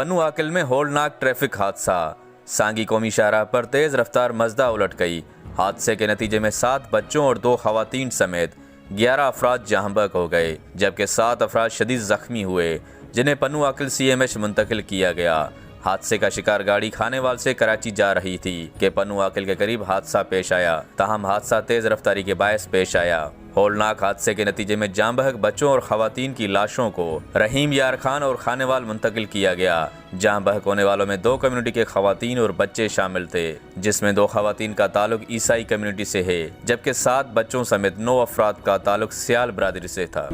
पन्नू आकिल में होलनाक ट्रैफिक हादसा। सांगी कौमी शाहराह पर तेज रफ्तार मजदा उलट गई। हादसे के नतीजे में 7 बच्चों और 2 खवातीन समेत 11 अफराद जहांबहक हो गए, जबकि 7 अफराद शदीद जख्मी हुए, जिन्हें पन्नू आकिल CMH मुंतकिल किया गया। हादसे का शिकार गाड़ी खानेवाल से कराची जा रही थी कि पन्नू आकिल के करीब हादसा पेश आया। ताहम हादसा तेज रफ्तारी के बायस पेश आया। होलनाक हादसे के नतीजे में जांबहक बच्चों और खवातीन की लाशों को रहीम यार खान और खानेवाल मुंतकिल किया गया। जांबहक होने वालों में 2 कम्युनिटी के खवातीन और बच्चे शामिल थे, जिसमें 2 खवातीन का ताल्लुक ईसाई कम्युनिटी से है, जबकि 7 बच्चों समेत 9 अफराद का ताल्लुक सियाल बरादरी से था।